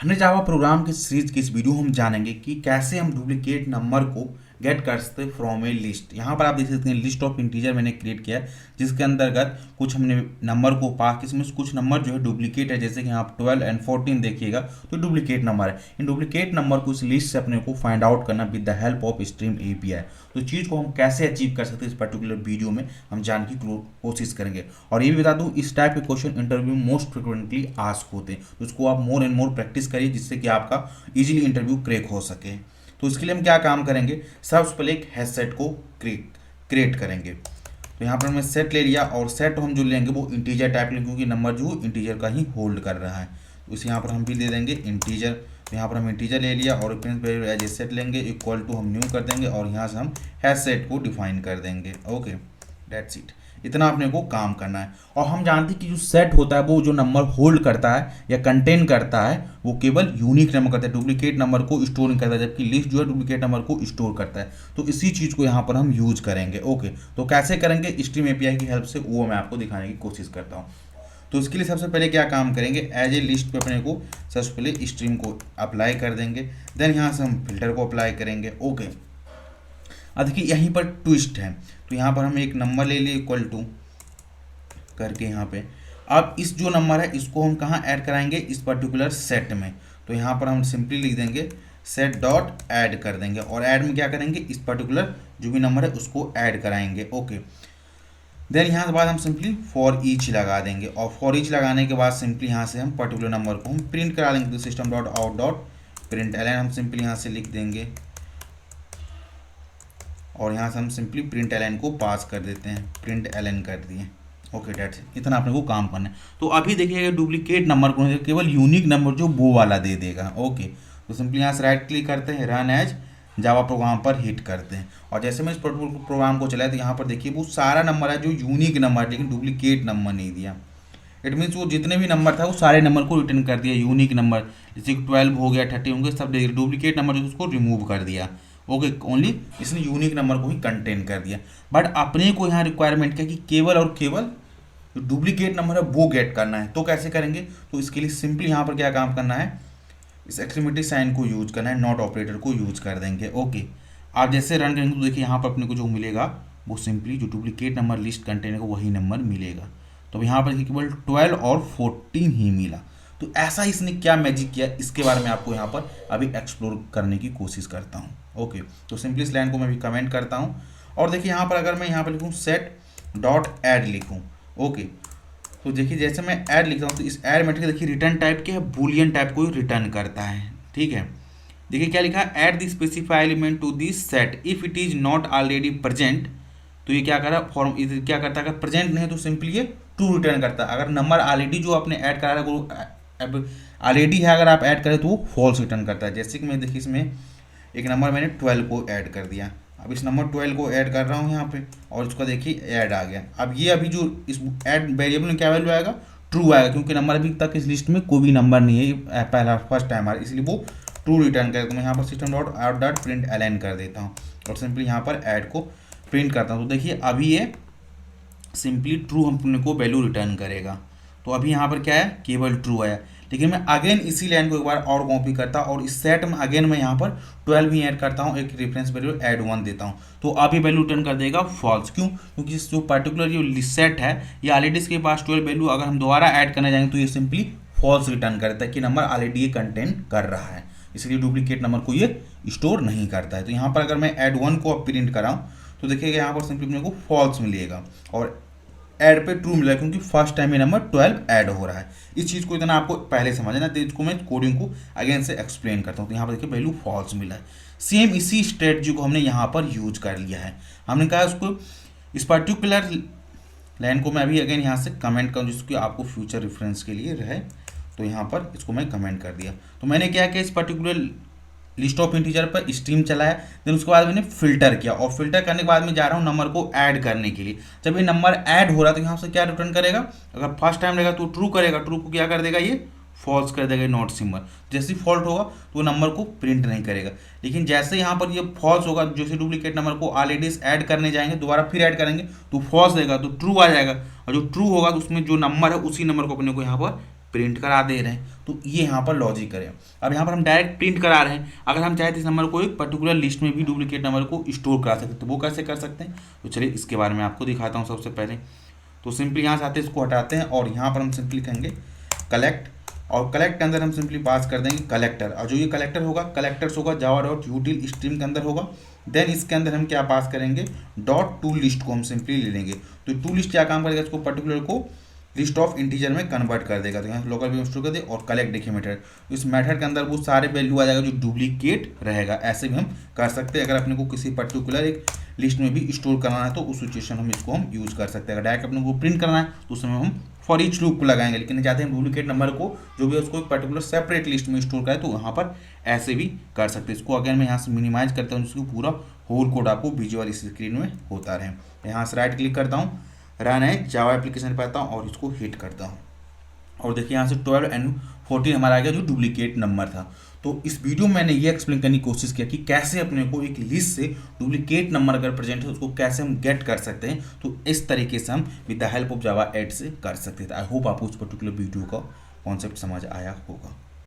हमने Java program के series की इस वीडियो हम जानेंगे कि कैसे हम डुप्लीकेट नंबर को गेट कर सकते हैं फ्रॉम ए लिस्ट। यहाँ पर आप देख सकते हैं लिस्ट ऑफ इंटीजर मैंने क्रिएट किया है, जिसके अंतर्गत कुछ हमने नंबर को पास, इसमें से कुछ नंबर जो है डुप्लीकेट है, जैसे कि यहाँ आप 12 एंड 14 देखिएगा तो डुप्लीकेट नंबर है। इन डुप्लीकेट नंबर को इस लिस्ट से अपने को फाइंड आउट करना with the help of stream API. तो चीज़ को हम कैसे अचीव कर सकते हैं इस पर्टिकुलर वीडियो में हम जानने की कोशिश करेंगे। और ये भी बता दूं, इस टाइप के क्वेश्चन इंटरव्यू में मोस्ट फ्रिक्वेंटली आस्क होते हैं, तो इसको आप मोर एंड मोर प्रैक्टिस करिए जिससे कि आपका इजीली इंटरव्यू क्रैक हो सके। तो इसके लिए हम क्या काम करेंगे, सबसे पहले एक हैश सेट को क्रिएट करेंगे। तो यहाँ पर हमने सेट ले लिया और सेट हम जो लेंगे वो इंटीजर टाइप लेंगे, क्योंकि नंबर जो इंटीजर का ही होल्ड कर रहा है। तो इसे यहाँ पर हम भी दे देंगे इंटीजर। तो यहाँ पर हम इंटीजर ले लिया और एज ए सेट लेंगे, इक्वल टू हम न्यू कर देंगे और यहाँ से हम हैश सेट को डिफाइन कर देंगे। Okay, that's it. इतना अपने को काम करना है। और हम जानते हैं कि जो सेट होता है वो जो नंबर होल्ड करता है या कंटेन करता है वो केवल यूनिक नंबर करता है, डुप्लीकेट नंबर को स्टोर नहीं करता है, जबकि लिस्ट जो है डुप्लीकेट नंबर को स्टोर करता है। तो इसी चीज़ को यहाँ पर हम यूज करेंगे। ओके, तो कैसे करेंगे, स्ट्रीम एपीआई की हेल्प से, वो मैं आपको दिखाने की कोशिश करता हूँ। तो इसके लिए सबसे पहले क्या काम करेंगे, एज ए लिस्ट पे अपने को सबसे पहले स्ट्रीम को अप्लाई कर देंगे, देन यहाँ से हम फिल्टर को अप्लाई करेंगे। ओके, अब देखिए यहीं पर ट्विस्ट है। तो यहाँ पर हम एक नंबर ले लिए इक्वल टू करके यहाँ पे, अब इस जो नंबर है इसको हम कहाँ ऐड कराएंगे, इस पर्टिकुलर सेट में। तो यहाँ पर हम सिंपली लिख देंगे सेट डॉट ऐड कर देंगे, और ऐड में क्या करेंगे, इस पर्टिकुलर जो भी नंबर है उसको ऐड कराएंगे। ओके, देन यहाँ के बाद हम सिंपली फॉर ईच लगा देंगे, और फॉर ईच लगाने के बाद सिंपली यहाँ से हम पर्टिकुलर नंबर को हम प्रिंट करा लेंगे। तो system dot out dot print L हम सिंपली यहाँ से लिख देंगे, और यहाँ से हम सिंपली प्रिंट एल को पास कर देते हैं, प्रिंट एल कर दिए। Okay, that's it. इतना अपने को काम करना है। तो अभी देखिएगा डुप्लीकेट नंबर को केवल यूनिक नंबर जो वो वाला दे देगा। ओके, तो सिंपली यहाँ से राइट क्लिक करते हैं, रन एज जावा प्रोग्राम पर हिट करते हैं, और जैसे मैं इस प्रोग्राम को चलाया तो यहाँ पर देखिए वो सारा नंबर है जो यूनिक नंबर है, लेकिन डुप्लीकेट नंबर नहीं दिया। इट मीन्स वो जितने भी नंबर था वो सारे नंबर को रिटर्न कर दिया, यूनिक नंबर जैसे 12 हो गया, 30 होंगे, सब डुप्लीकेट नंबर जो उसको रिमूव कर दिया। ओके, ओनली इसने यूनिक नंबर को ही कंटेन कर दिया। बट अपने को यहाँ रिक्वायरमेंट क्या कि केवल और केवल जो डुप्लीकेट नंबर है वो गेट करना है। तो कैसे करेंगे, तो इसके लिए सिंपली यहाँ पर क्या काम करना है, इस एक्सक्लेमेटरी साइन को यूज करना है, नॉट ऑपरेटर को यूज कर देंगे। ओके, आप जैसे रन करेंगे तो देखिए यहाँ पर अपने को जो मिलेगा वो सिंपली जो डुप्लीकेट नंबर लिस्ट कंटेन है वही नंबर मिलेगा। तो यहाँ पर केवल 12 और 14 ही मिला। तो ऐसा इसने क्या मैजिक किया, इसके बारे में आपको यहाँ पर अभी एक्सप्लोर करने की कोशिश करता हूँ। ओके, तो सिंपली इस लाइन को मैं भी कमेंट करता हूँ, और देखिए यहाँ पर अगर मैं यहाँ पर लिखूँ सेट डॉट ऐड लिखूँ। ओके, तो देखिए जैसे मैं ऐड लिखता हूँ तो इस ऐड मेथड देखिए रिटर्न टाइप के है, बूलियन टाइप को रिटर्न करता है। ठीक है, देखिए क्या लिखा है, add the specify element to this set if it is not already present. तो ये क्या कर रहा है, फॉर्म क्या करता है, अगर प्रेजेंट नहीं है तो सिंपली ये ट्रू रिटर्न करता है। अगर नंबर ऑलरेडी जो आपने ऐड करा है वो ऑलरेडी है, अगर आप ऐड करें तो वो फॉल्स रिटर्न करता है। जैसे कि मैं देखिए इसमें एक नंबर मैंने 12 को ऐड कर दिया, अब इस नंबर 12 को ऐड कर रहा हूँ यहाँ पे, और उसका देखिए ऐड आ गया। अब ये अभी जो इस ऐड वेरिएबल में क्या वैल्यू आएगा, ट्रू आएगा, क्योंकि नंबर अभी तक इस लिस्ट में कोई भी नंबर नहीं है, ये पहला फर्स्ट टाइम आ रहा है, इसलिए वो ट्रू रिटर्न करेगा। तो मैं यहाँ पर system dot out dot print L कर देता हूँ और सिंपली यहाँ पर ऐड को प्रिंट करता हूँ। तो देखिए अभी ये सिंपली ट्रू अपने को वैल्यू रिटर्न करेगा। तो अभी यहाँ पर क्या है, केवल ट्रू आया। लेकिन मैं अगेन इसी लाइन को एक बार और कॉपी करता और इस सेट में अगेन मैं यहाँ पर 12 ही ऐड करता हूँ, एक रेफरेंस वैल्यू ऐड 1 देता हूँ, तो अभी वैल्यू रिटर्न कर देगा फॉल्स। क्यों, क्योंकि जो पर्टिकुलर जो सेट है ये ऑलरेडी इसके पास 12 वैल्यू, अगर हम दोबारा ऐड करने जाएंगे तो ये सिंपली फॉल्स रिटर्न करता है कि नंबर ऑलरेडी ये कंटेन कर रहा है, इसलिए डुप्लीकेट नंबर को ये स्टोर नहीं करता है। तो यहाँ पर अगर मैं ऐड 1 को प्रिंट कराऊँ तो देखिएगा यहाँ पर सिंपली अपने को फॉल्स मिलेगा, और ऐड पे ट्रू मिला क्योंकि फर्स्ट टाइम ये नंबर 12 ऐड हो रहा है। इस चीज़ को इतना आपको पहले समझना, तो इसको मैं कोडिंग को अगेन से एक्सप्लेन करता हूँ। तो यहाँ पर देखिए वैल्यू फॉल्स मिला है। सेम इसी स्ट्रेटजी को हमने यहाँ पर यूज कर लिया है। हमने कहा उसको इस पर्टिकुलर लाइन को मैं अभी अगेन यहाँ से कमेंट करूँ जिसको आपको फ्यूचर रेफरेंस के लिए रहे, तो यहाँ पर इसको मैं कमेंट कर दिया। तो मैंने क्या किया, इस पर्टिकुलर लिस्ट ऑफ इंटीजर पर स्ट्रीम चलाया, देन उसके बाद मैंने फिल्टर किया, और फिल्टर करने के बाद मैं जा रहा हूँ नंबर को ऐड करने के लिए। जब ये नंबर ऐड हो रहा है तो यहाँ से क्या रिटर्न करेगा, अगर फर्स्ट टाइम रहेगा तो ट्रू करेगा, ट्रू को क्या कर देगा, ये फॉल्स कर देगा, नॉट सिंबल। जैसे ही फॉल्ट होगा तो वो नंबर को प्रिंट नहीं करेगा। लेकिन जैसे यहाँ पर ये फॉल्स होगा, जैसे डुप्लीकेट नंबर को ऑलरेडी ऐड करने जाएंगे, दोबारा फिर ऐड करेंगे तो फॉल्स देगा, तो ट्रू आ जाएगा, और जो ट्रू होगा तो उसमें जो नंबर है उसी नंबर को अपने को यहाँ पर प्रिंट करा दे रहे हैं। तो तो ये यहाँ पर लॉजिक करें। अब यहाँ पर हम डायरेक्ट प्रिंट करा रहे हैं, अगर हम चाहे तो इस नंबर को एक पर्टिकुलर लिस्ट में भी डुप्लीकेट नंबर को स्टोर करा सकते हैं, तो वो कैसे कर सकते हैं, तो चलिए इसके बारे में आपको दिखाता हूँ। सबसे पहले तो सिंपली यहाँ से आते हैं, इसको हटाते हैं और यहाँ पर हम सिंपली कहेंगे कलेक्ट, और कलेक्ट के अंदर हम सिंपली पास कर देंगे कलेक्टर, और जो ये कलेक्टर होगा कलेक्टर्स होगा जावा डॉट यूटिल स्ट्रीम के अंदर होगा। देन इसके अंदर हम क्या पास करेंगे, डॉट टू लिस्ट को हम सिंपली ले लेंगे। तो टू लिस्ट क्या काम करेगा, इसको पर्टिकुलर को लिस्ट ऑफ इंटीजर में कन्वर्ट कर देगा। तो यहाँ लोकल वेरिएबल स्टोर कर दे और कलेक्ट देखिए मेथड, इस मेथड के अंदर वो सारे वैल्यू आ जाएगा जो डुप्लीकेट रहेगा। ऐसे भी हम कर सकते हैं, अगर अपने को किसी पर्टिकुलर एक लिस्ट में भी स्टोर करना है तो उस सिचुएशन हम इसको हम यूज़ कर सकते हैं। अगर डायरेक्ट अपने को प्रिंट करना है तो उसमें हम फॉर ईच लूप को लगाएंगे, लेकिन चाहते हैं डुप्लीकेट नंबर को जो भी है उसको एक पर्टिकुलर सेपरेट लिस्ट में स्टोर करें, तो यहाँ पर ऐसे भी कर सकते हैं। इसको अगेन मैं यहाँ से मिनिमाइज करता हूँ जिसको पूरा होल कोड आपको विजुअल स्क्रीन में होता रहे। यहाँ से राइट क्लिक करता हूँ, रन है जावा एप्लीकेशन पर आता हूँ और इसको हिट करता हूँ, और देखिए यहाँ से 12 and 14 हमारा आ गया जो डुप्लीकेट नंबर था। तो इस वीडियो में मैंने ये एक्सप्लेन करने की कोशिश किया कि कैसे अपने को एक लिस्ट से डुप्लीकेट नंबर अगर प्रेजेंट है उसको कैसे हम गेट कर सकते हैं। तो इस तरीके से हम with the help of Java add से कर सकते थे। आई होप आपको उस पर्टिकुलर वीडियो का कॉन्सेप्ट समझ आया होगा।